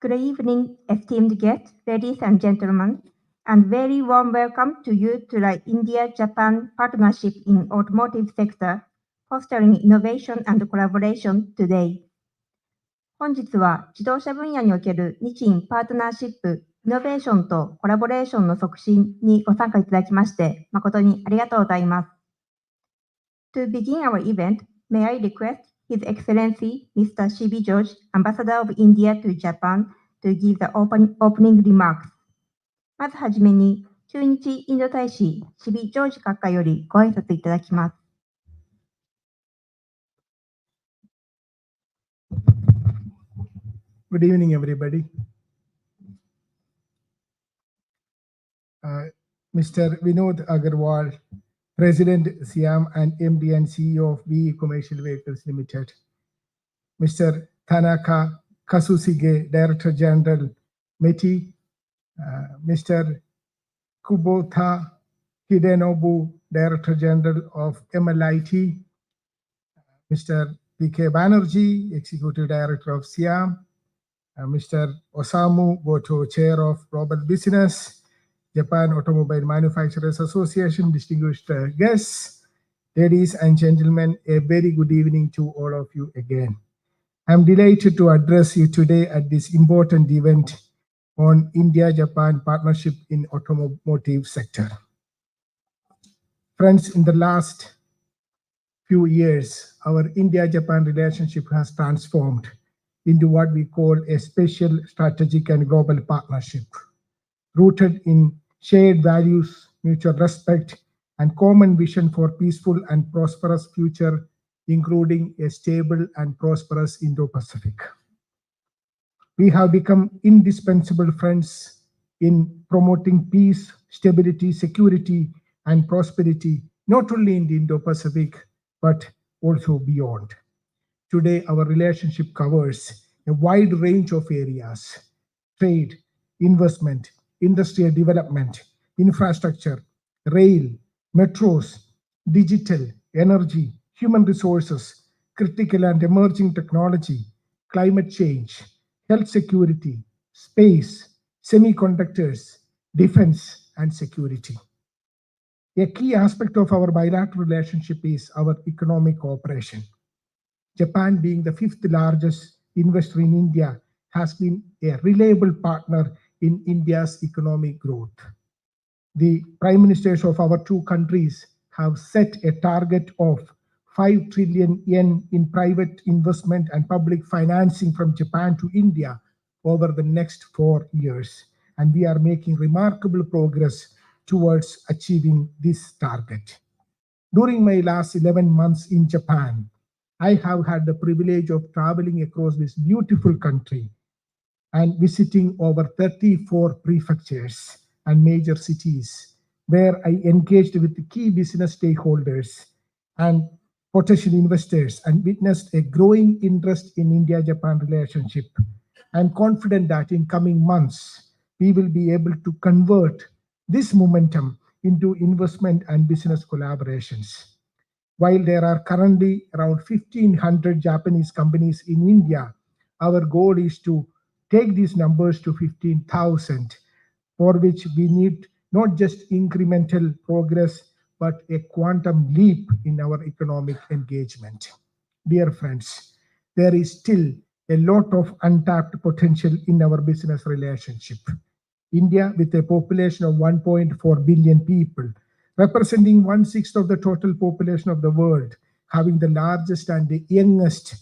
Good evening, esteemed guests, ladies and gentlemen, and very warm welcome to you to the India-Japan Partnership in Automotive Sector, fostering innovation and collaboration today. 本日は自動車分野における日印パートナーシップ、イノベーションとコラボレーションの促進にご参加いただきまして、誠にありがとうございます。To begin our event, may I request His Excellency Mr. Shibi George, Ambassador of India to Japan, to give the opening remarks. まずはじめに、駐日インド大使、シビ・ジョージ閣下よりご挨拶いただきます。Good evening, everybody. Mr. Vinod Agarwal, President Siam and MD and CEO of VE Commercial Vehicles Limited. Mr. Tanaka Kasusige, Director General, METI. Mr. Kubota Hidenobu, Director General of MLIT. Mr. P.K. Banerjee, Executive Director of Siam. Mr. Osamu Goto, Chair of Global Business, Japan Automobile Manufacturers Association, distinguished guests, ladies and gentlemen, a very good evening to all of you again. I'm delighted to address you today at this important event on India-Japan partnership in automotive sector. Friends, in the last few years, our India-Japan relationship has transformed into what we call a special strategic and global partnership, rooted in shared values, mutual respect, and common vision for peaceful and prosperous future, including a stable and prosperous Indo-Pacific. We have become indispensable friends in promoting peace, stability, security, and prosperity, not only in the Indo-Pacific, but also beyond. Today, our relationship covers a wide range of areas: trade, investment, industrial development, infrastructure, rail, metros, digital, energy, human resources, critical and emerging technology, climate change, health security, space, semiconductors, defense, and security. A key aspect of our bilateral relationship is our economic cooperation. Japan, being the fifth largest investor in India, has been a reliable partner in India's economic growth. The prime ministers of our two countries have set a target of 5 trillion yen in private investment and public financing from Japan to India over the next 4 years. And we are making remarkable progress towards achieving this target. During my last 11 months in Japan, I have had the privilege of traveling across this beautiful country and visiting over 34 prefectures and major cities, where I engaged with the key business stakeholders and potential investors and witnessed a growing interest in India-Japan relationship. I'm confident that in coming months, we will be able to convert this momentum into investment and business collaborations. While there are currently around 1,500 Japanese companies in India, our goal is to take these numbers to 15,000, for which we need not just incremental progress, but a quantum leap in our economic engagement. Dear friends, there is still a lot of untapped potential in our business relationship. India, with a population of 1.4 billion people, representing 1/6 of the total population of the world, having the largest and the youngest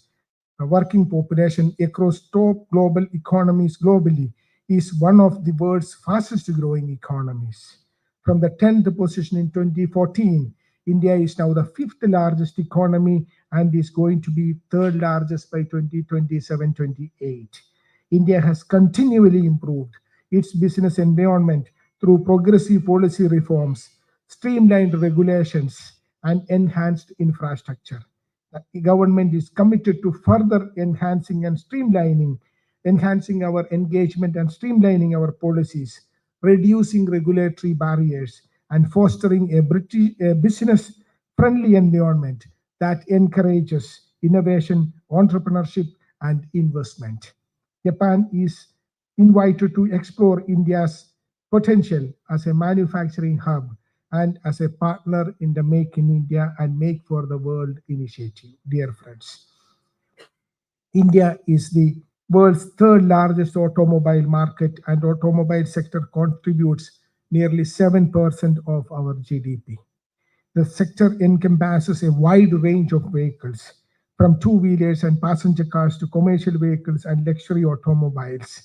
working population across top global economies globally, is one of the world's fastest growing economies. From the 10th position in 2014, India is now the 5th largest economy and is going to be 3rd largest by 2027-28. India has continually improved its business environment through progressive policy reforms, streamlined regulations, and enhanced infrastructure. The government is committed to further enhancing and streamlining enhancing our engagement and streamlining our policies, reducing regulatory barriers, and fostering a business-friendly environment that encourages innovation, entrepreneurship, and investment. Japan is invited to explore India's potential as a manufacturing hub and as a partner in the Make in India and Make for the World initiative. Dear friends, India is the world's third largest automobile market, and automobile sector contributes nearly 7% of our GDP. The sector encompasses a wide range of vehicles, from two-wheelers and passenger cars to commercial vehicles and luxury automobiles,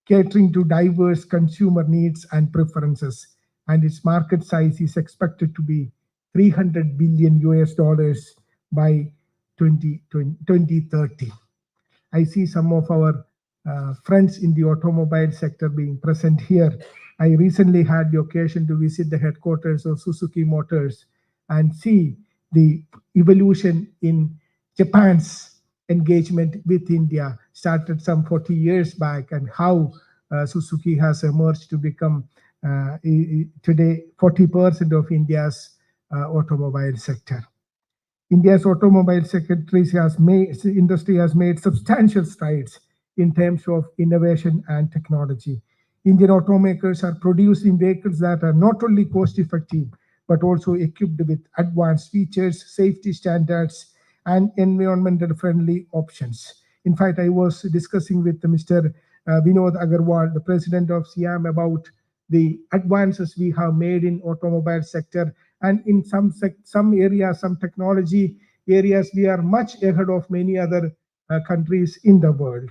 catering to diverse consumer needs and preferences. And its market size is expected to be 300 billion US dollars by 2030. I see some of our friends in the automobile sector being present here. I recently had the occasion to visit the headquarters of Suzuki Motors and see the evolution in Japan's engagement with India, started some 40 years back, and how Suzuki has emerged to become today 40% of India's automobile sector. India's automobile industry has made substantial strides in terms of innovation and technology. Indian automakers are producing vehicles that are not only cost effective, but also equipped with advanced features, safety standards, and environmental friendly options. In fact, I was discussing with Mr. Vinod Agarwal, the president of SIAM, about the advances we have made in automobile sector, and in some areas, some technology areas, we are much ahead of many other countries in the world.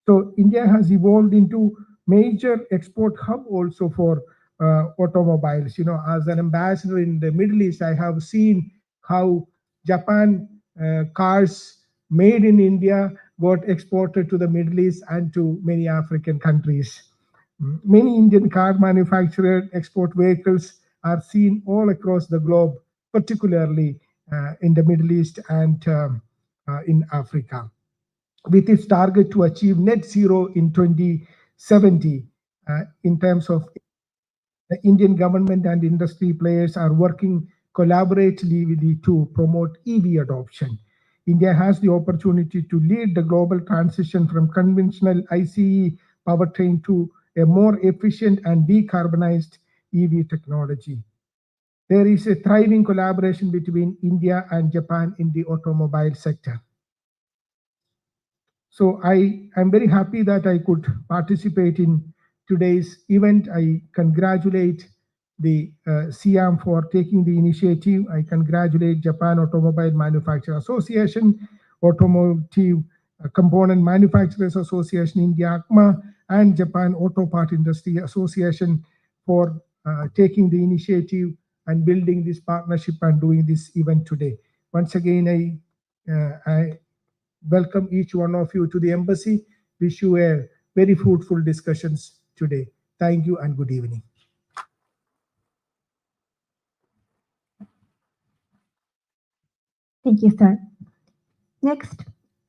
So India has evolved into major export hub also for automobiles. You know, as an ambassador in the Middle East, I have seen how Japan cars made in India got exported to the Middle East and to many African countries. Many Indian car manufacturer export vehicles are seen all across the globe, particularly in the Middle East and in Africa. With its target to achieve net zero in 2070, in terms of the Indian government and industry players are working collaboratively to promote EV adoption. India has the opportunity to lead the global transition from conventional ICE powertrain to a more efficient and decarbonized EV technology. There is a thriving collaboration between India and Japan in the automobile sector. So I am very happy that I could participate in today's event. I congratulate the SIAM for taking the initiative. I congratulate Japan Automobile Manufacturer Association, Automotive Component Manufacturers Association India, ACMA, and Japan Auto Part Industry Association for taking the initiative and building this partnership and doing this event today. Once again, I welcome each one of you to the embassy. Wish you a very fruitful discussions today. Thank you and good evening. Thank you, sir. Next,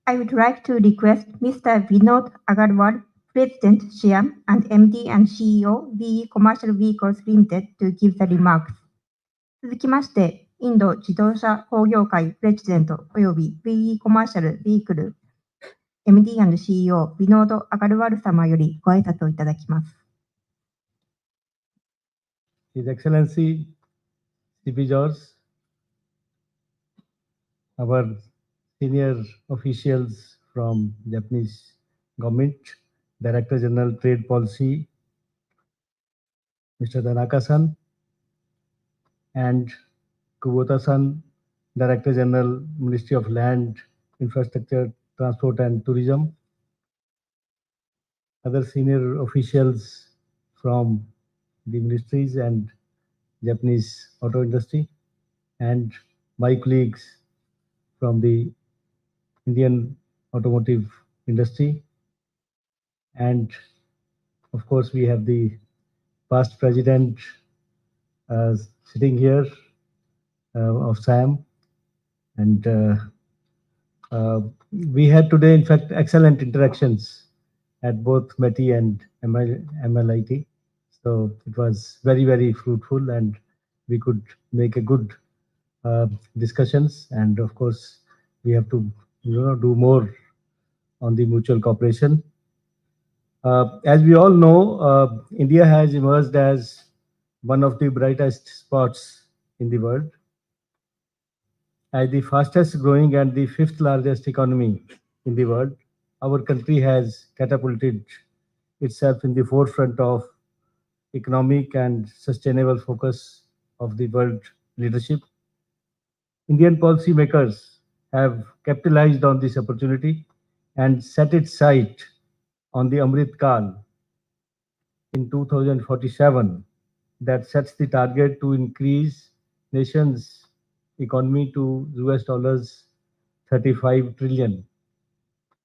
I would like to request Mr. Vinod Agarwal, President SIAM and MD and CEO BE Commercial Vehicles Limited to give the remarks. 続きまして、インド自動車工業会プレジデントおよび BE コマーシャルビークル MD&CEO ビノード・アガルワル様よりご挨拶をいただきます。His Excellency CP George, our senior officials from Japanese government, Director General Trade Policy, Mr. Tanaka-san, and Kubota-san, Director General, Ministry of Land, Infrastructure, Transport and Tourism, other senior officials from the ministries and Japanese auto industry, and my colleagues from the Indian automotive industry. And of course, we have the past president sitting here of SIAM. And we had today, in fact, excellent interactions at both METI and MLIT. So it was very, very fruitful, and we could make a good discussions. And of course, we have to do more on the mutual cooperation. As we all know, India has emerged as one of the brightest spots in the world, as the fastest growing and the fifth largest economy in the world. Our country has catapulted itself in the forefront of economic and sustainable focus of the world leadership. Indian policymakers have capitalized on this opportunity and set its sight on the Amrit Kal in 2047 that sets the target to increase nation's economy to US dollars 35 trillion.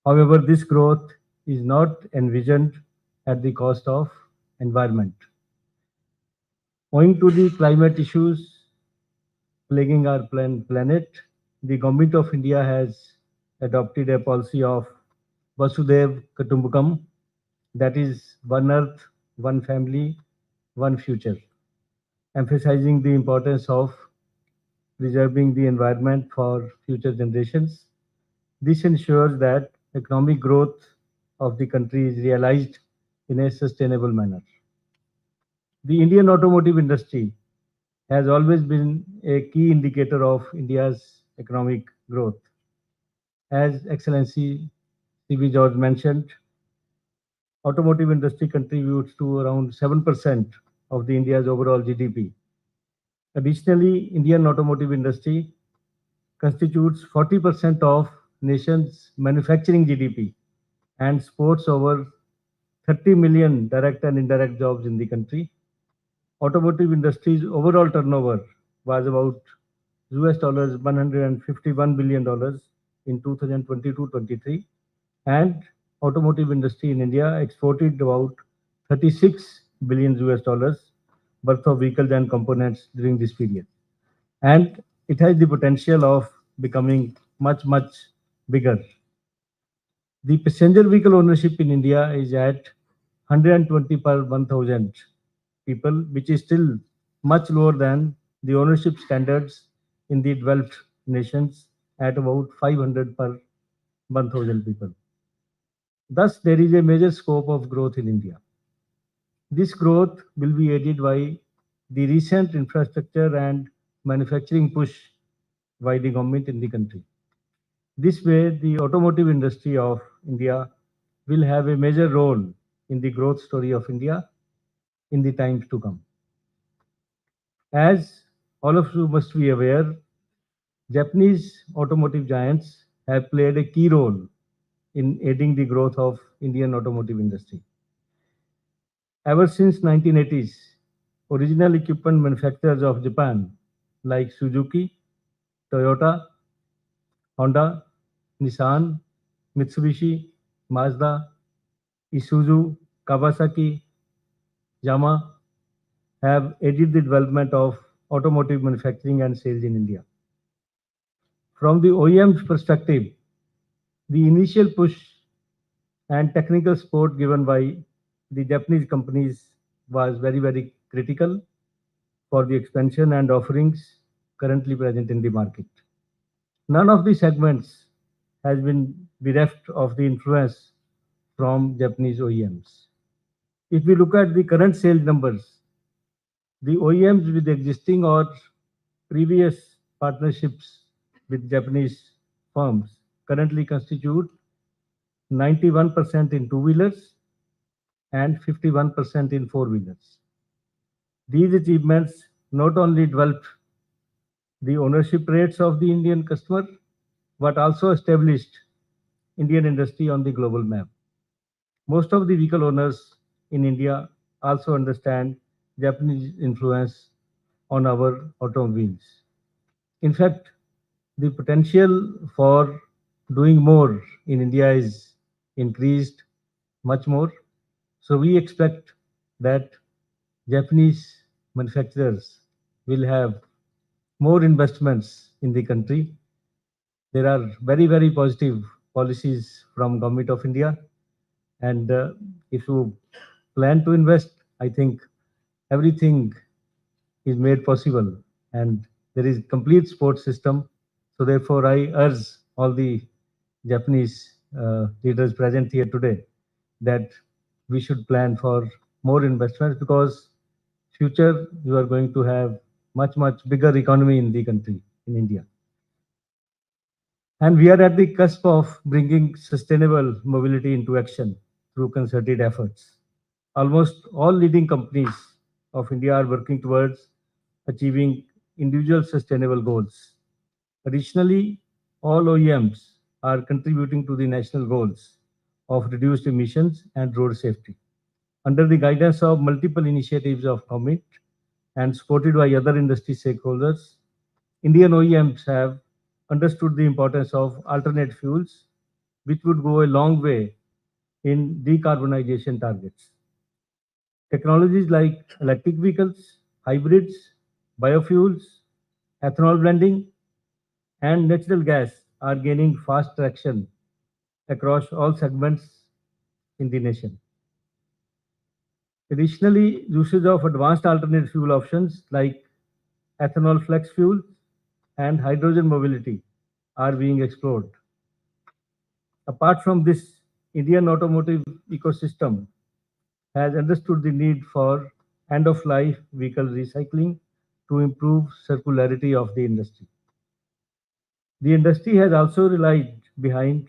However, this growth is not envisioned at the cost of environment. Owing to the climate issues plaguing our planet, the Government of India has adopted a policy of Vasudev Kutumbakam, that is, one earth, one family, one future, emphasizing the importance of preserving the environment for future generations. This ensures that economic growth of the country is realized in a sustainable manner. The Indian automotive industry has always been a key indicator of India's economic growth. As Excellency C.B. George mentioned, automotive industry contributes to around 7% of the India's overall GDP. Additionally, Indian automotive industry constitutes 40% of nation's manufacturing GDP and supports over 30 million direct and indirect jobs in the country. Automotive industry's overall turnover was about US dollars 151 billion dollars in 2022-23, and automotive industry in India exported about 36 billion US dollars worth of vehicles and components during this period. And it has the potential of becoming much, much bigger. The passenger vehicle ownership in India is at 120 per 1,000 people, which is still much lower than the ownership standards in the developed nations at about 500 per 1,000 people. Thus, there is a major scope of growth in India. This growth will be aided by the recent infrastructure and manufacturing push by the government in the country. This way, the automotive industry of India will have a major role in the growth story of India in the times to come. As all of you must be aware, Japanese automotive giants have played a key role in aiding the growth of Indian automotive industry. Ever since 1980s, original equipment manufacturers of Japan like Suzuki, Toyota, Honda, Nissan, Mitsubishi, Mazda, Isuzu, Kawasaki, Yamaha have aided the development of automotive manufacturing and sales in India. From the OEM's perspective, the initial push and technical support given by the Japanese companies was very, very critical for the expansion and offerings currently present in the market. None of the segments has been bereft of the influence from Japanese OEMs. If we look at the current sales numbers, the OEMs with existing or previous partnerships with Japanese firms currently constitute 91% in two-wheelers and 51% in four-wheelers. These achievements not only developed the ownership rates of the Indian customer, but also established Indian industry on the global map. Most of the vehicle owners in India also understand Japanese influence on our automobiles. In fact, the potential for doing more in India is increased much more. So we expect that Japanese manufacturers will have more investments in the country. There are very, very positive policies from Government of India And if you plan to invest, I think everything is made possible, and there is complete support system. So therefore, I urge all the Japanese leaders present here today that we should plan for more investments, because future you are going to have much bigger economy in the country, in India. And we are at the cusp of bringing sustainable mobility into action through concerted efforts. Almost all leading companies of India are working towards achieving individual sustainable goals. Additionally, all OEMs are contributing to the national goals of reduced emissions and road safety. Under the guidance of multiple initiatives of government and supported by other industry stakeholders, Indian OEMs have understood the importance of alternate fuels, which would go a long way in decarbonization targets. Technologies like electric vehicles, hybrids, biofuels, ethanol blending, and natural gas are gaining fast traction across all segments in the nation. Additionally, usage of advanced alternate fuel options like ethanol flex fuel and hydrogen mobility are being explored. Apart from this, Indian automotive ecosystem has understood the need for end-of-life vehicle recycling to improve circularity of the industry. The industry has also relied behind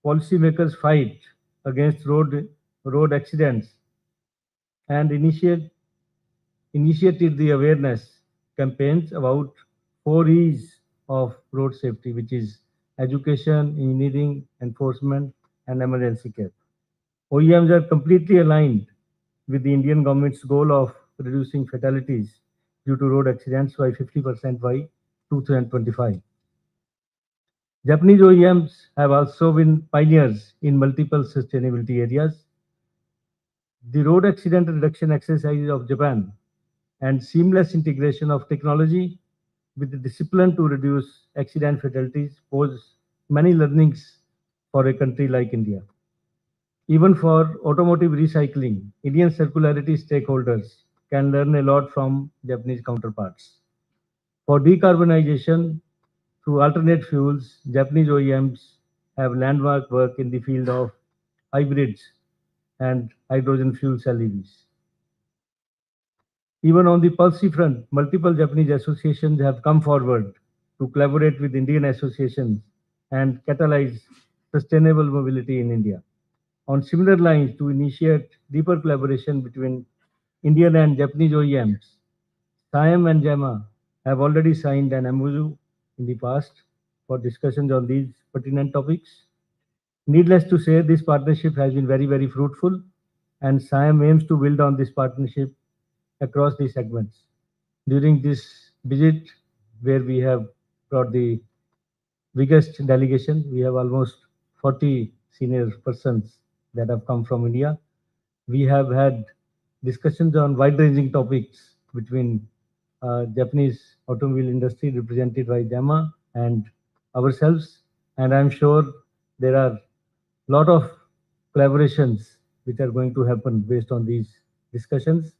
policymakers' fight against road accidents and initiated the awareness campaigns about 4 E's of road safety, which is education, engineering, enforcement, and emergency care. OEMs are completely aligned with the Indian government's goal of reducing fatalities due to road accidents by 50% by 2025. Japanese OEMs have also been pioneers in multiple sustainability areas. The road accident reduction exercises of Japan and seamless integration of technology with the discipline to reduce accident fatalities pose many learnings for a country like India. Even for automotive recycling, Indian circularity stakeholders can learn a lot from Japanese counterparts. For decarbonization through alternate fuels, Japanese OEMs have landmark work in the field of hybrids and hydrogen fuel cell EVs. Even on the policy front, multiple Japanese associations have come forward to collaborate with Indian associations and catalyze sustainable mobility in India. On similar lines, to initiate deeper collaboration between Indian and Japanese OEMs, SIAM and JAMA have already signed an MOU in the past for discussions on these pertinent topics. Needless to say, this partnership has been very fruitful, and SIAM aims to build on this partnership across the segments. During this visit, where we have brought the biggest delegation, we have almost 40 senior persons that have come from India. We have had discussions on wide-ranging topics between Japanese automobile industry represented by JAMA and ourselves, and I'm sure there are a lot of collaborations which are going to happen based on these discussions,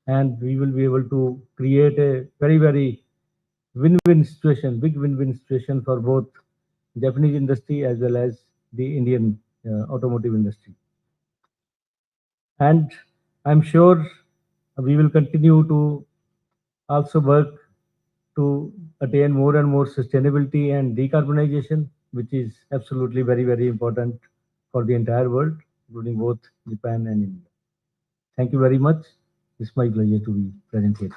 and we will be able to create a very win-win situation, big win-win situation for both Japanese industry as well as the Indian automotive industry. And I'm sure we will continue to also work to attain more and more sustainability and decarbonization, which is absolutely very important for the entire world, including both Japan and India. Thank you very much. It's my pleasure to be present here.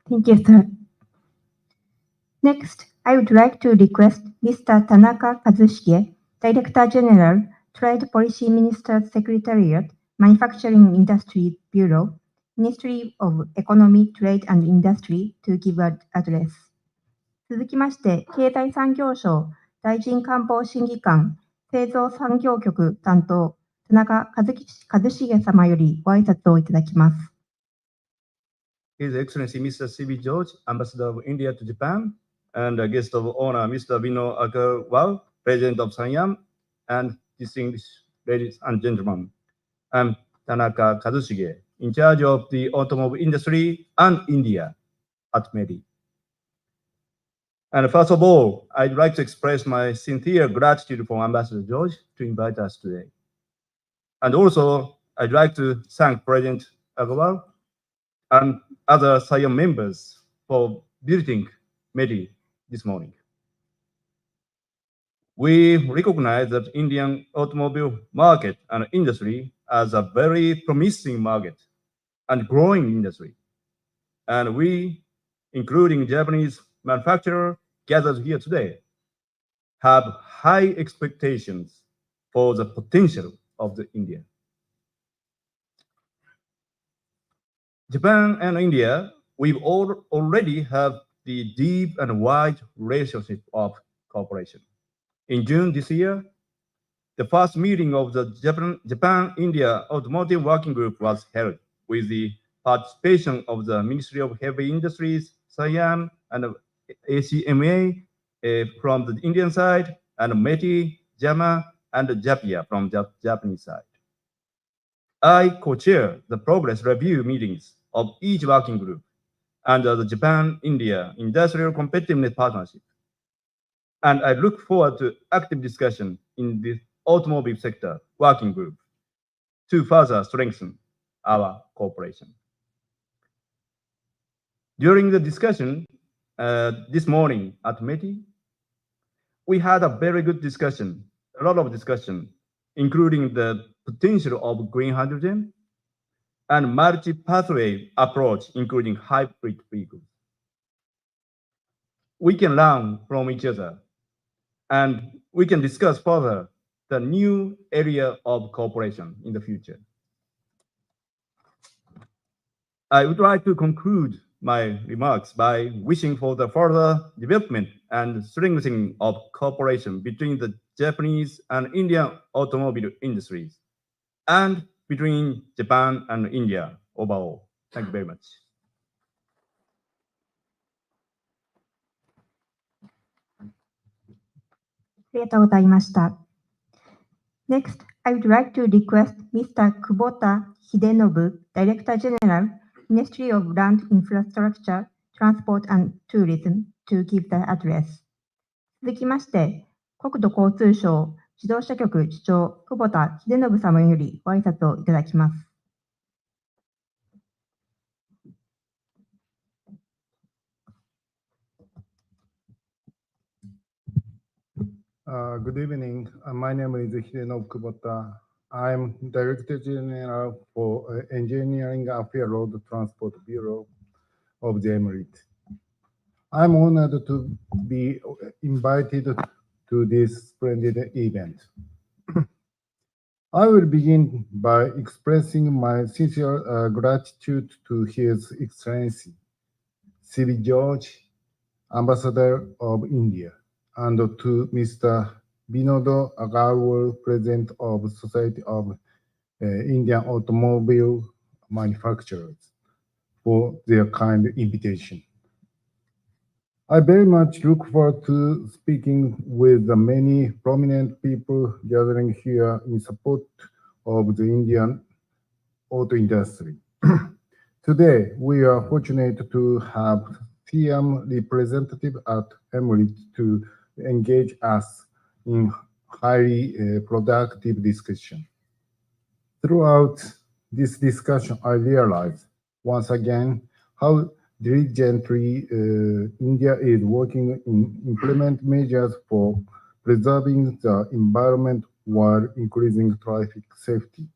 Thank you, sir. Next, I would like to request Mr. Tanaka Kazushige, Director General, Trade Policy Minister's Secretariat, Manufacturing Industry Bureau, Ministry of Economy, Trade and Industry, to give an address. 続きまして、経済産業省大臣官房審議官製造産業局担当、田中一重様よりご挨拶をいただきます。His Excellency Mr. C.B. George, Ambassador of India to Japan, and guest of honor, Mr. Vino Agarwal, President of Siam, and distinguished ladies and gentlemen. I'm Tanaka Kazushige, in charge of the automobile industry and India at MEDI. And first of all, I'd like to express my sincere gratitude for Ambassador George to invite us today. And also, I'd like to thank President Agarwal and other Siam members for visiting MEDI this morning. We recognize that Indian automobile market and industry as a very promising market and growing industry. And we, including Japanese manufacturers gathered here today, have high expectations for the potential of the India. Japan and India, we already have the deep and wide relationship of cooperation. In June this year, the first meeting of the Japan-India Automotive Working Group was held with the participation of the Ministry of Heavy Industries, Siam, and ACMA from the Indian side, and METI, JAMA, and JAPIA from the Japanese side. I co-chair the progress review meetings of each working group under the Japan-India Industrial Competitiveness Partnership. And I look forward to active discussion in the automobile sector working group to further strengthen our cooperation. During the discussion this morning at METI, we had a very good discussion, a lot of discussion, including the potential of green hydrogen and multi-pathway approach, including hybrid vehicles. We can learn from each other, and we can discuss further the new area of cooperation in the future. I would like to conclude my remarks by wishing for the further development and strengthening of cooperation between the Japanese and Indian automobile industries and between Japan and India overall. Thank you very much. ありがとうございました。Next, I would like to request Mr. Kubota Hidenobu, Director General, Ministry of Land Infrastructure, Transport and Tourism, to give the address. 続きまして、国土交通省自動車局次長、久保田秀信様よりご挨拶をいただきます。Good evening. My name is Hidenobu Kubota. I'm Director General for Engineering Affairs Road Transport Bureau of the Emirates. I'm honored to be invited to this splendid event. I will begin by expressing my sincere gratitude to His Excellency, C.B. George, Ambassador of India, and to Mr. Binodo Agarwal, President of Society of Indian Automobile Manufacturers, for their kind invitation. I very much look forward to speaking with the many prominent people gathering here in support of the Indian auto industry. Today, we are fortunate to have Siam representative at Emirates to engage us in highly productive discussion. Throughout this discussion, I realized once again how diligently India is working in implement measures for preserving the environment while increasing traffic safety.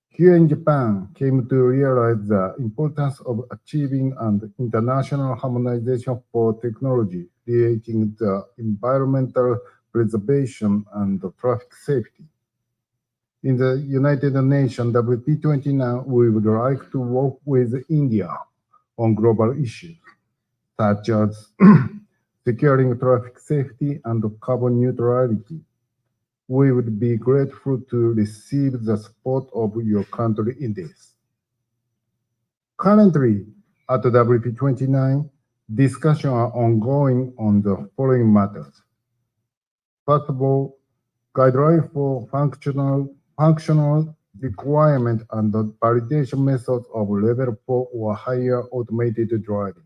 Here in Japan, came to realize the importance of achieving an international harmonization for technology relating the environmental preservation and the traffic safety. In the United Nations WP29, we would like to work with India on global issues, such as securing traffic safety and carbon neutrality. We would be grateful to receive the support of your country in this. Currently, at WP29, Discussions are ongoing on the following matters. First of all, guidelines for functional requirement and the validation methods of level 4 or higher automated driving.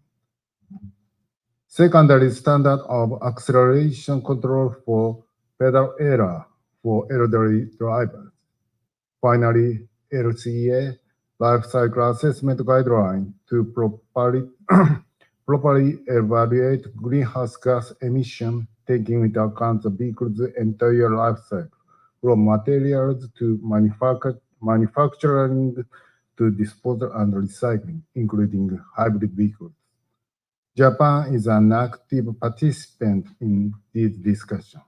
Secondary standard of acceleration control for pedal error for elderly drivers. Finally, LCA life cycle assessment guideline to properly, properly evaluate greenhouse gas emission, taking into account the vehicle's entire life cycle, from materials to manufacturing to disposal and recycling, including hybrid vehicles. Japan is an active participant in these discussions.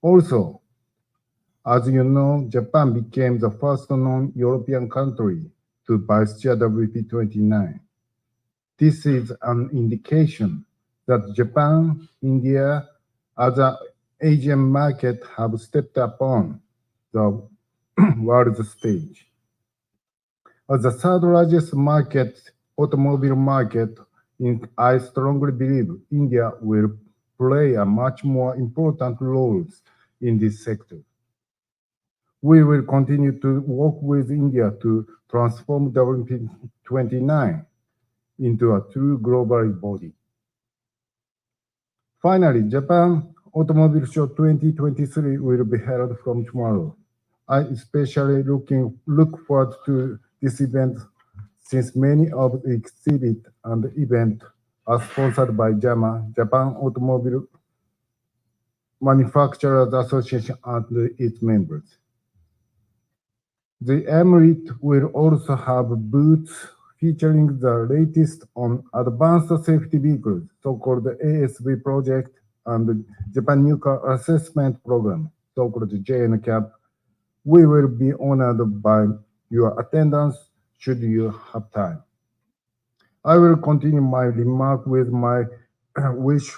Also, as you know, Japan became the first non-European country to vice chair WP29. This is an indication that Japan, India, other Asian markets have stepped upon the world stage. As the third largest market, automobile market, I strongly believe India will play a much more important role in this sector. We will continue to work with India to transform WP29 into a true global body. Finally, Japan Automobile Show 2023 will be held from tomorrow. I especially look forward to this event since many of the exhibit and event are sponsored by JAMA, Japan Automobile Manufacturers Association, and its members. The Emirate will also have booths featuring the latest on advanced safety vehicles, so-called ASV project, and the Japan Nuclear Assessment Program, so-called JNCAP. We will be honored by your attendance should you have time. I will continue my remark with my wish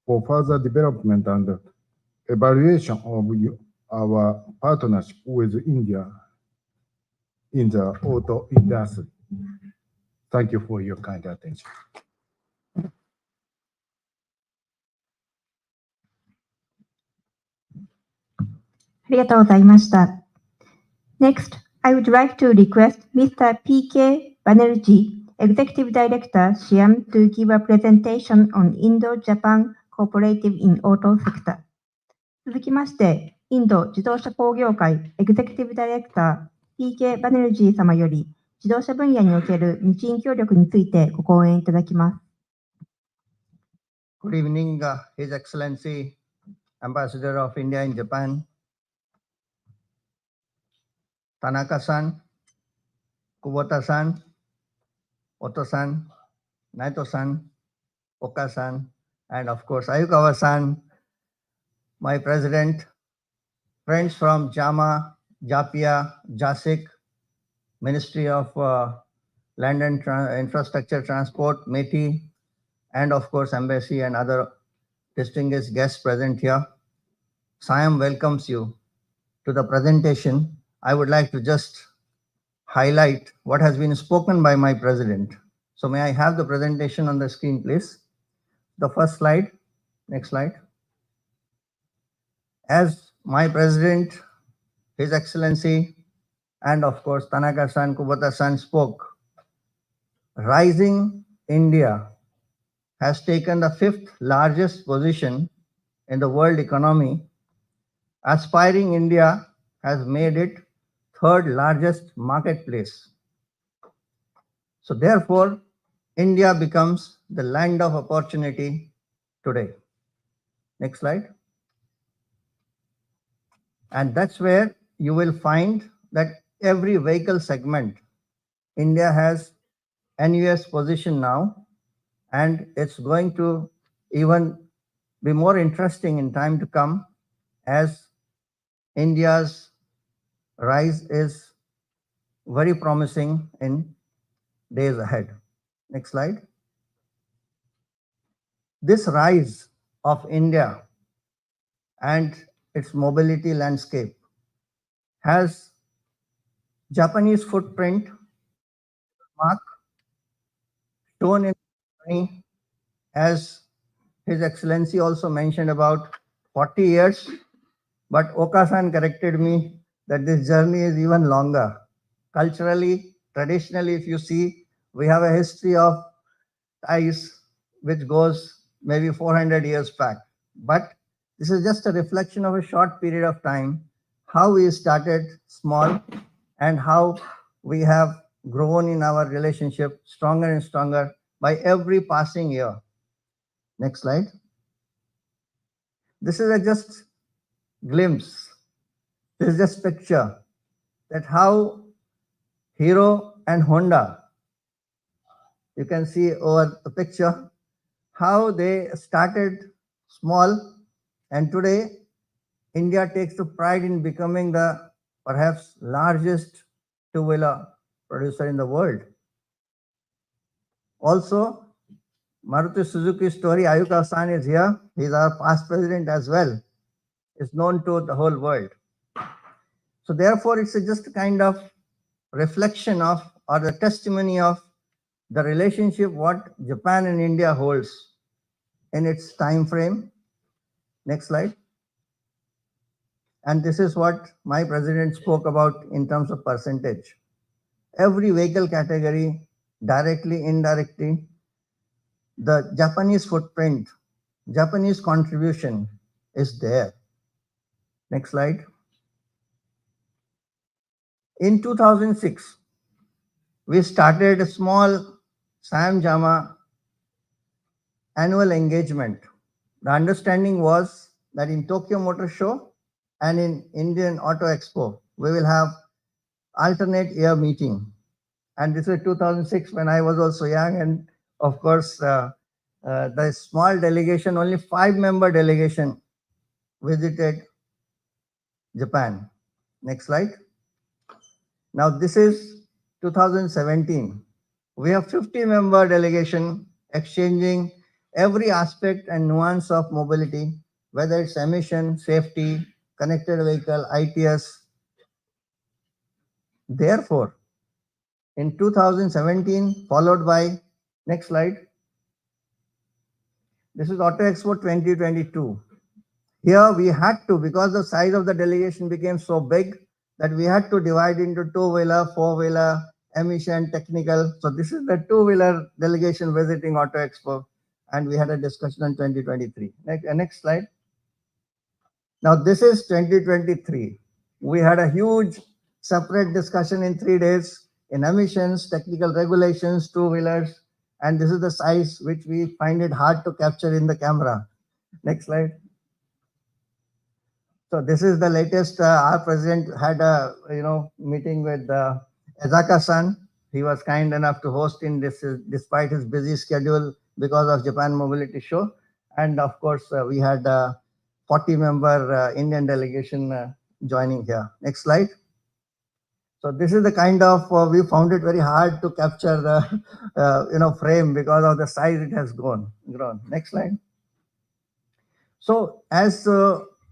for further development and evaluation of our partnership with India in the auto industry. Thank you for your kind attention. ありがとうございました。Next, I would like to request Mr. P.K. Banerjee, Executive Director, SIAM, to give a presentation on Indo-Japan Cooperative in Auto Sector. 続きまして、インド自動車工業会エグゼクティブダイレクター P.K. バネルジー様より自動車分野における日印協力についてご講演いただきます。Good evening, His Excellency, Ambassador of India in Japan, Tanaka-san, Kubota-san, Otto-san, Naito-san, Oka-san, and of course Ayukawa-san, my president, friends from JAMA, JAPIA, JASIC, Ministry of Land and Infrastructure Transport, METI, and of course Embassy and other distinguished guests present here. SIAM welcomes you to the presentation. I would like to just highlight what has been spoken by my president. So may I have the presentation on the screen, please? The first slide, next slide. As my president, His Excellency, and of course Tanaka-san, Kubota-san spoke, rising India has taken the 5th largest position in the world economy. Aspiring India has made it 3rd largest marketplace. So therefore, India becomes the land of opportunity today. Next slide. And that's where you will find that every vehicle segment, India has NUS position now, and it's going to even be more interesting in time to come as India's rise is very promising in days ahead. Next slide. This rise of India and its mobility landscape has Japanese footprint mark shown in as His Excellency also mentioned about 40 years, but Okasan corrected me that this journey is even longer. Culturally, traditionally, if you see, we have a history of ties which goes maybe 400 years back. But this is just a reflection of a short period of time, how we started small and how we have grown in our relationship stronger and stronger by every passing year. Next slide. This is a just glimpse. This is just picture that how Hero and Honda, you can see over the picture, how they started small and today India takes the pride in becoming the perhaps largest two-wheeler producer in the world. Also, Maruti Suzuki story, Ayuka-san is here. He's our past president as well. It's known to the whole world. So therefore, it's just a kind of reflection of or the testimony of the relationship what Japan and India holds in its time frame. Next slide. And this is what my president spoke about in terms of percentage. Every vehicle category, directly, indirectly, the Japanese footprint, Japanese contribution is there. Next slide. In 2006, we started a small Sam Jama annual engagement. The understanding was that in Tokyo Motor Show and in Indian Auto Expo, we will have alternate year meeting. And this is 2006 when I was also young. And of course, the small delegation, only 5-member delegation visited Japan. Next slide. Now this is 2017. We have 50-member delegation exchanging every aspect and nuance of mobility, whether it's emission, safety, connected vehicle, ITS. Therefore, in 2017, followed by, next slide, this is Auto Expo 2022. Here we had to, because the size of the delegation became so big, that we had to divide into two-wheeler, four-wheeler, emission, technical. So this is the two-wheeler delegation visiting Auto Expo, and we had a discussion on 2023. Next slide. Now this is 2023. We had a huge separate discussion in 3 days in emissions, technical regulations, two-wheelers, and this is the size which we find it hard to capture in the camera. Next slide. So this is the latest. Our president had a meeting with Ezaka-san. He was kind enough to host in this despite his busy schedule because of Japan Mobility Show, and of course we had a 40-member Indian delegation joining here. Next slide. So this is the kind of we found it very hard to capture the frame because of the size it has grown. Next slide. So as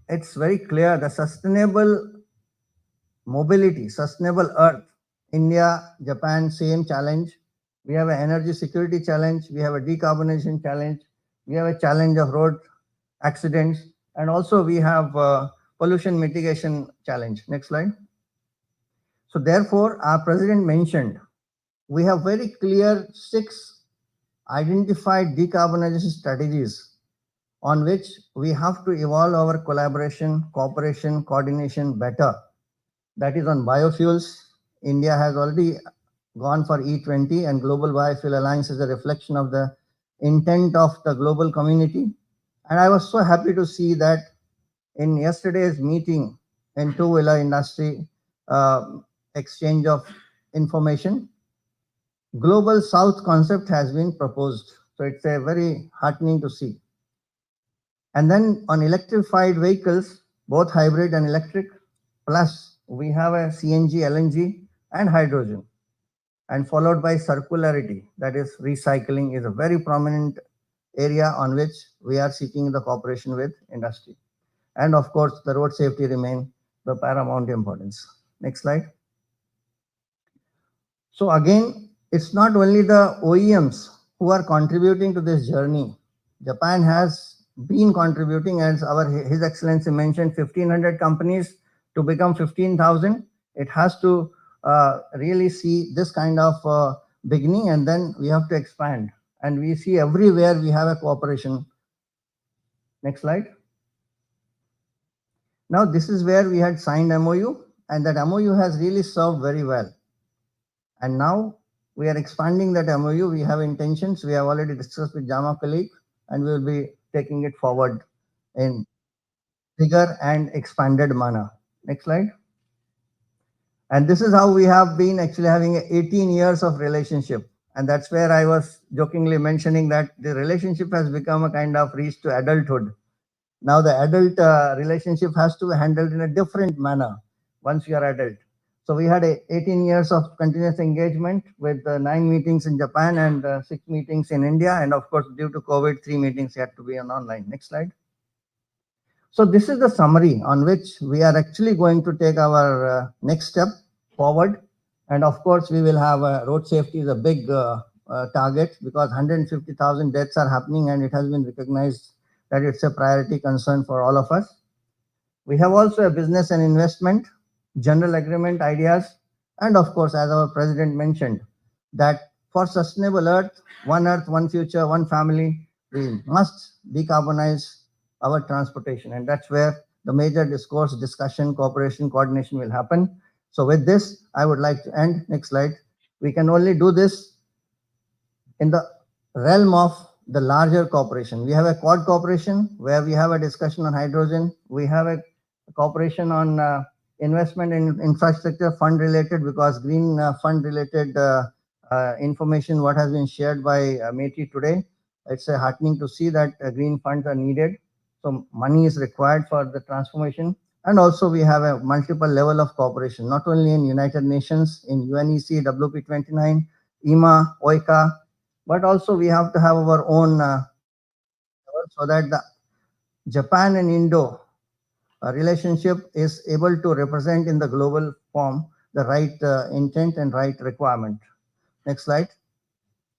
it's very clear, the sustainable mobility, sustainable earth, India, Japan, same challenge. We have an energy security challenge. We have a decarbonization challenge. We have a challenge of road accidents. And also we have pollution mitigation challenge. Next slide. So therefore, our president mentioned, we have very clear 6 identified decarbonization strategies on which we have to evolve our collaboration, cooperation, coordination better. That is on biofuels. India has already gone for E20, and Global Biofuel Alliance is a reflection of the intent of the global community. And I was so happy to see that in yesterday's meeting in two-wheeler industry exchange of information, Global South concept has been proposed. So it's a very heartening to see. And then on electrified vehicles, both hybrid and electric, plus we have a CNG, LNG, and hydrogen, and followed by circularity, that is recycling is a very prominent area on which we are seeking the cooperation with industry. And of course, the road safety remain the paramount importance. Next slide. So again, it's not only the OEMs who are contributing to this journey. Japan has been contributing, as His Excellency mentioned, 1,500 companies to become 15,000. It has to really see this kind of beginning, and then we have to expand. And we see everywhere we have a cooperation. Next slide. Now, this is where we had signed MOU, and that MOU has really served very well. And now we are expanding that MOU. We have intentions. We have already discussed with JAMA colleague, and we will be taking it forward in bigger and expanded manner. Next slide. And this is how we have been actually having 18 years of relationship. And that's where I was jokingly mentioning that the relationship has become a kind of reach to adulthood. Now the adult relationship has to be handled in a different manner once you are adult. So we had 18 years of continuous engagement with 9 meetings in Japan and 6 meetings in India. And of course, due to COVID, 3 meetings had to be on online. Next slide. So this is the summary on which we are actually going to take our next step forward. And of course, we will have road safety is a big target because 150,000 deaths are happening, and it has been recognized that it's a priority concern for all of us. We have also a business and investment, general agreement ideas, and of course, as our president mentioned, that for sustainable earth, one future, one family, we must decarbonize our transportation. And that's where the major discourse, discussion, cooperation, coordination will happen. So with this, I would like to end. Next slide. We can only do this in the realm of the larger cooperation. We have a quad cooperation where we have a discussion on hydrogen. We have a cooperation on investment in infrastructure fund related, because green fund related information what has been shared by Meti today. It's heartening to see that green funds are needed. So money is required for the transformation. And also we have a multiple level of cooperation, not only in United Nations, in UNEC, WP29, IMA, OICA, but also we have to have our own so that the Japan and Indo relationship is able to represent in the global form the right intent and right requirement. Next slide.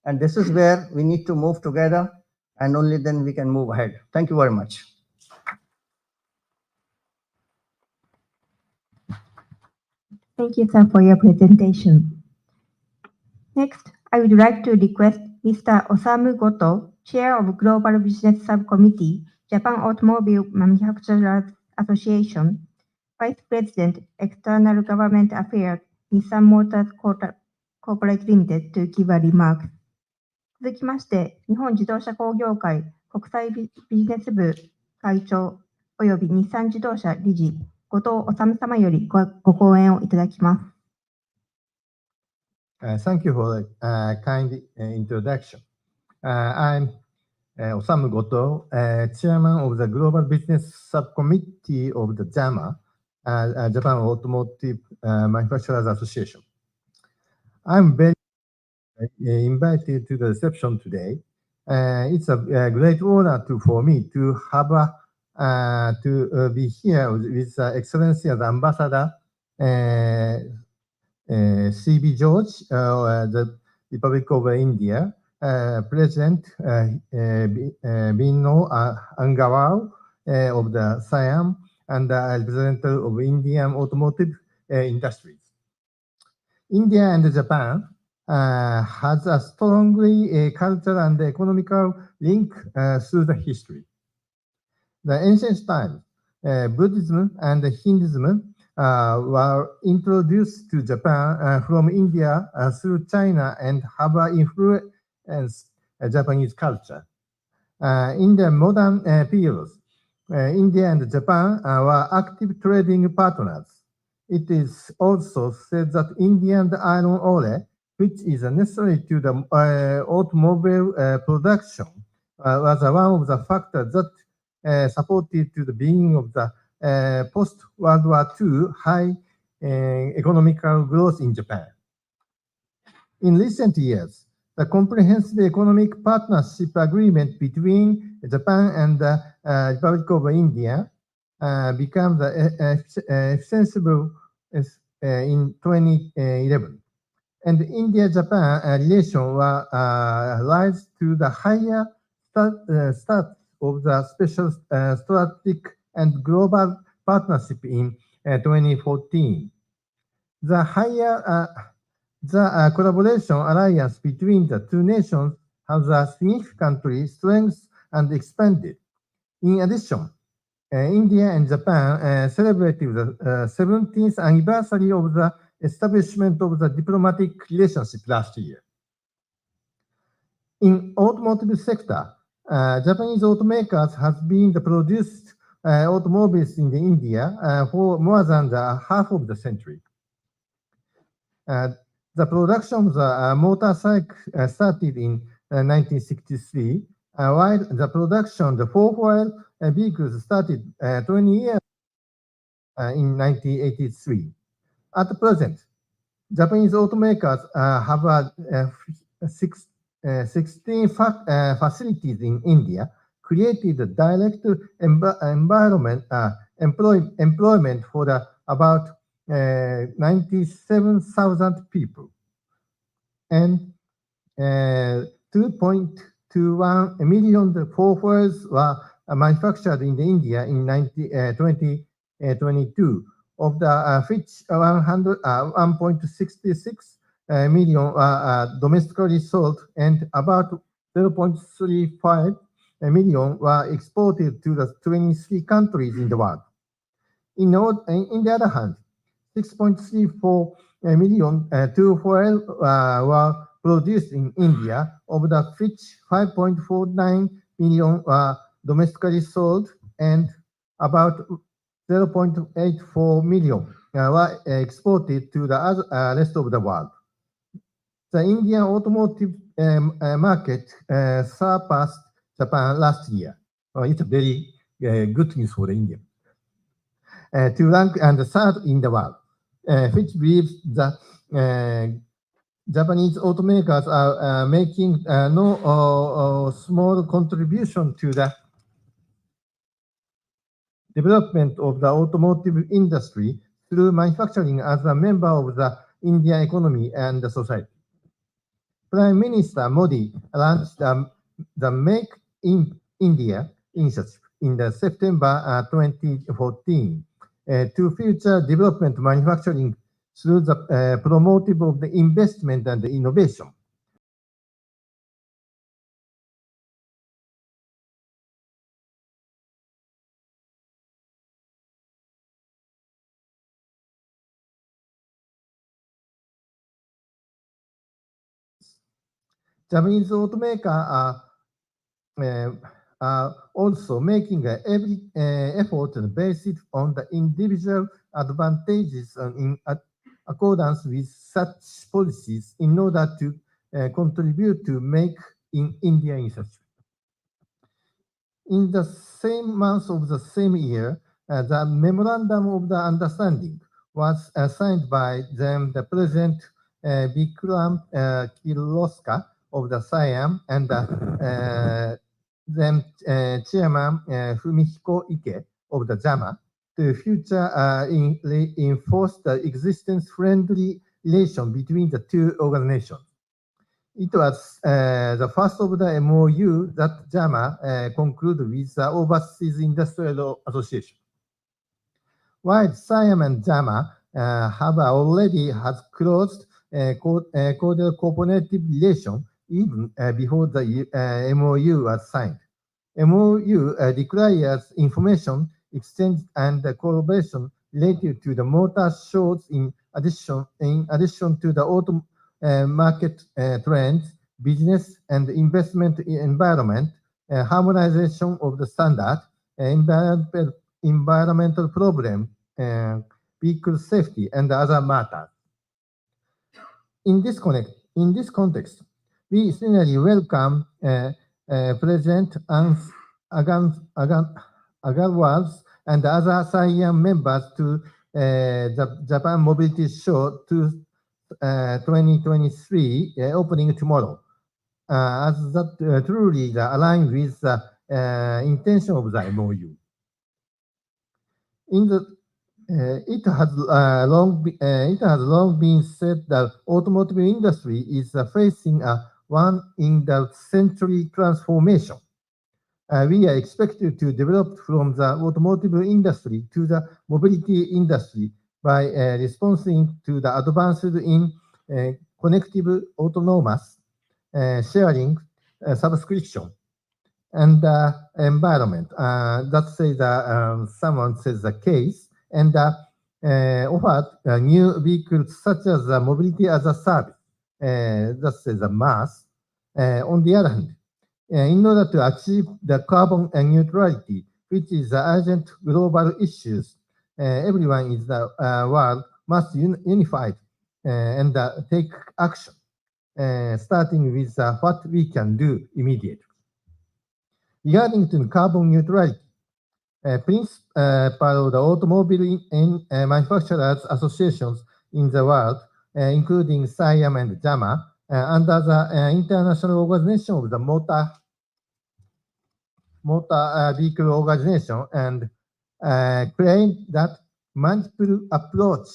And this is where we need to move together, and only then we can move ahead. Thank you very much. Thank you, sir, for your presentation. Next, I would like to request Mr. Osamu Goto, Chair of Global Business Subcommittee, Japan Automobile Manufacturers Association, Vice President, External Government Affairs, Nissan Motors Corporate Limited, to give a remark. 続きまして、日本自動車工業会国際ビジネス部会長および日産自動車理事、後藤治様よりご講演をいただきます。Thank you for the kind introduction. I'm Osamu Goto, Chairman of the Global Business Subcommittee of the JAMA, Japan Automotive Manufacturers Association. I'm very invited to the reception today. It's a great honor for me to have to be here with Excellency as Ambassador C.B. George, the Republic of India, President Bino Angawal of the Siam, and the representative of Indian automotive industries. India and Japan has a strongly cultural and economical link through the history. The ancient times, Buddhism and Hinduism were introduced to Japan from India through China and have influenced Japanese culture. In the modern period, India and Japan were active trading partners. It is also said that Indian iron ore, which is necessary to the automobile production, was one of the factors that supported to the beginning of the post-World War II high economical growth in Japan. In recent years, the Comprehensive Economic Partnership Agreement between Japan and the Republic of India became extensible in 2011. And India-Japan relation rise to the higher start of the special strategic and global partnership in 2014. The collaboration alliance between the two nations has significantly strengthened and expanded. In addition, India and Japan celebrated the 17th anniversary of the establishment of the diplomatic relationship last year. In automotive sector, Japanese automakers have been produced automobiles in India for more than half of the century. The production of the motorcycle started in 1963, while the production of the four-wheel vehicles started 20 years in 1983. At present, Japanese automakers have 16 facilities in India, created direct employment for about 97,000 people, and 2.21 million four-wheels were manufactured in India in 2022. Of the which 1.66 million domestically sold, and about 0.35 million were exported to the 23 countries in the world. In the other hand, 6.34 million two-wheel were produced in India, of the which 5.49 million were domestically sold, and about 0.84 million were exported to the rest of the world. The Indian automotive market surpassed Japan last year. It's a very good news for India. To rank and third in the world, which believes that Japanese automakers are making no small contribution to the development of the automotive industry through manufacturing as a member of the Indian economy and the society. Prime Minister Modi launched the Make in India initiative in the September 2014 to future development manufacturing through the promotive of the investment and the innovation. Japanese automakers are also making every effort based on the individual advantages in accordance with such policies in order to contribute to Make in India initiative. In the same month of the same year, the memorandum of the understanding was signed by them, the President Vikram Kirloskar of the Siam and then Chairman Fumihiko Ike of the JAMA to future enforce the existence-friendly relation between the two organizations. It was the first of the MOU that JAMA concluded with the Overseas Industrial Association. While Siam and JAMA have already had closed cordial cooperative relation even before the MOU was signed. MOU requires information exchange and collaboration related to the motor shows in addition to the auto market trends, business and investment environment, harmonization of the standard, environmental problem, vehicle safety, and other matters. In this context, we sincerely welcome President Agarwal's and other Siam members to the Japan Mobility Show 2023 opening tomorrow, as that truly align with the intention of the MOU. It has long been said that automotive industry is facing a one-in-the-century transformation. we are expected to develop from the automotive industry to the mobility industry by responding to the advances in connective autonomous sharing subscription and environment. That says someone says the case and offered new vehicles such as mobility as a service. That says the mass. On the other hand, in order to achieve the carbon neutrality, which is the urgent global issues, everyone in the world must unify and take action, starting with what we can do immediately. Regarding to carbon neutrality, principal of the automobile manufacturers associations in the world, including SIAM and JAMA, under the International Organization of the Motor Vehicle Organization, and claim that multiple approach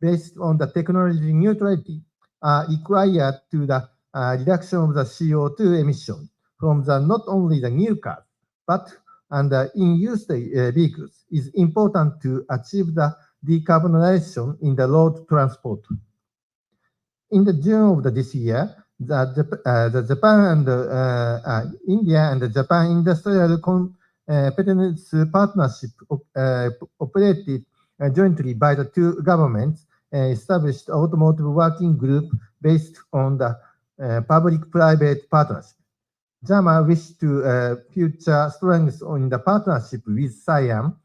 based on the technology neutrality are required to the reduction of the CO2 emission from the not only the new cars, but and in used vehicles is important to achieve the decarbonization in the road transport. In the June of this year, the Japan and India and the Japan Industrial Competence Partnership operated jointly by the two governments established automotive working group based on the public-private partnership. JAMA wished to future strengths in the partnership with SIAM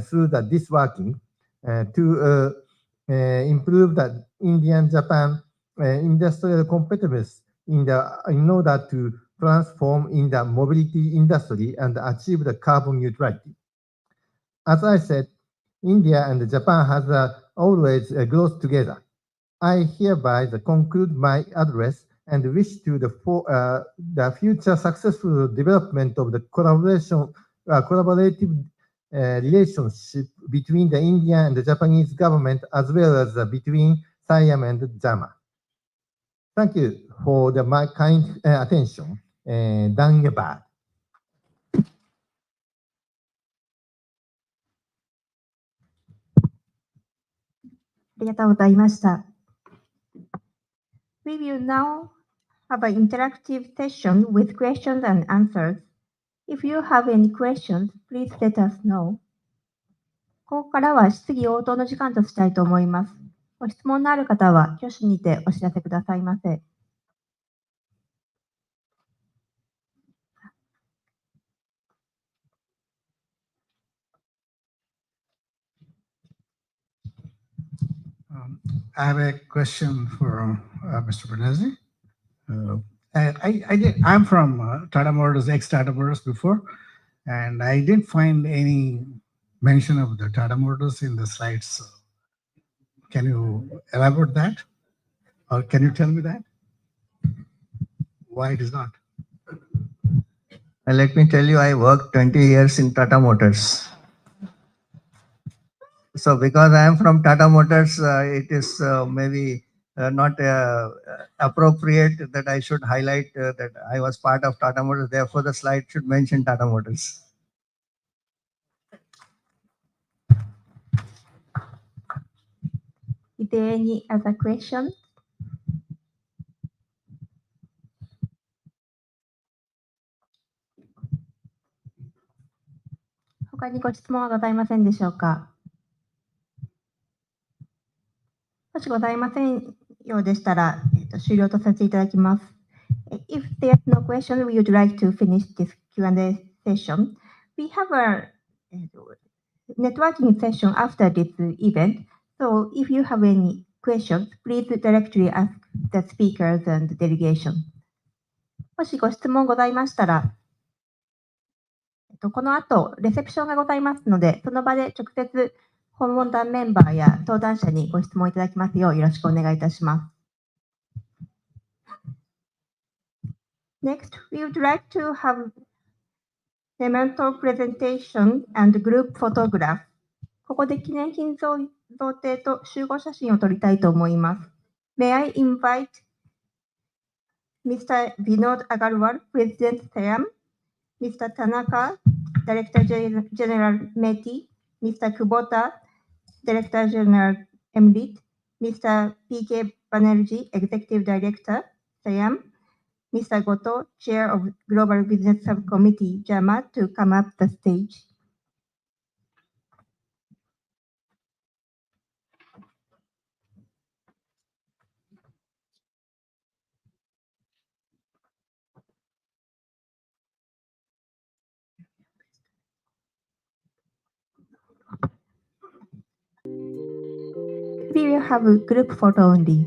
through this working to improve the Indian-Japan industrial competitiveness in order to transform in the mobility industry and achieve the carbon neutrality. As I said, India and Japan have always growth together. I hereby conclude my address and wish to the future successful development of the collaborative relationship between the Indian and the Japanese government as well as between SIAM and JAMA. Thank you for my kind attention. Dhanyavad. ありがとうございました。We will now have an interactive session with questions and answers. If you have any questions, please let us know. ここからは質疑応答の時間としたいと思います。ご質問のある方は挙手にてお知らせくださいませ。I have a question for Mr. Bernese. I'm from Tata Motors, ex-Tata Motors before, and I didn't find any mention of the Tata Motors in the slides. So can you elaborate that? Or can you tell me that? Why it is not? Let me tell you, I worked 20 years in Tata Motors. So because I am from Tata Motors, it is maybe not appropriate that I should highlight that I was part of Tata Motors. Therefore, the slide should mention Tata Motors. Is there any other question? 他にご質問はございませんでしょうか。もしございませんようでしたら、終了とさせていただきます。If there's no question, we would like to finish this Q&A session. We have a networking session after this event, so if you have any questions, please directly ask the speakers and delegation. もしご質問ございましたら、この後、レセプションがございますので、その場で直接訪問団メンバーや登壇者にご質問いただきますようよろしくお願いいたします。Next, we would like to have memento presentation and group photograph. ここで記念品贈呈と集合写真を撮りたいと思います。May I invite Mr. Vinod Agarwal, President SIAM, Mr. Tanaka, Director General METI, Mr. Kubota, Director General MLIT, Mr. P.K. Banerjee, Executive Director, SIAM, Mr. Goto, Chair of Global Business Subcommittee, JAMA, to come up the stage. We will have a group photo only.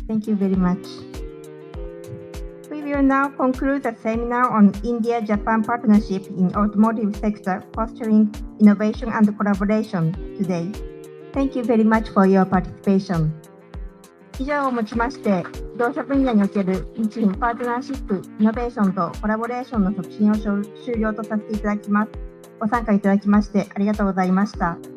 Thank you very much. We will now conclude the seminar on India-Japan partnership in automotive sector, fostering innovation and collaboration today. Thank you very much for your participation. 以上をもちまして、自動車分野における日印パートナーシップ、イノベーションとコラボレーションの促進を終了とさせていただきます。ご参加いただきましてありがとうございました。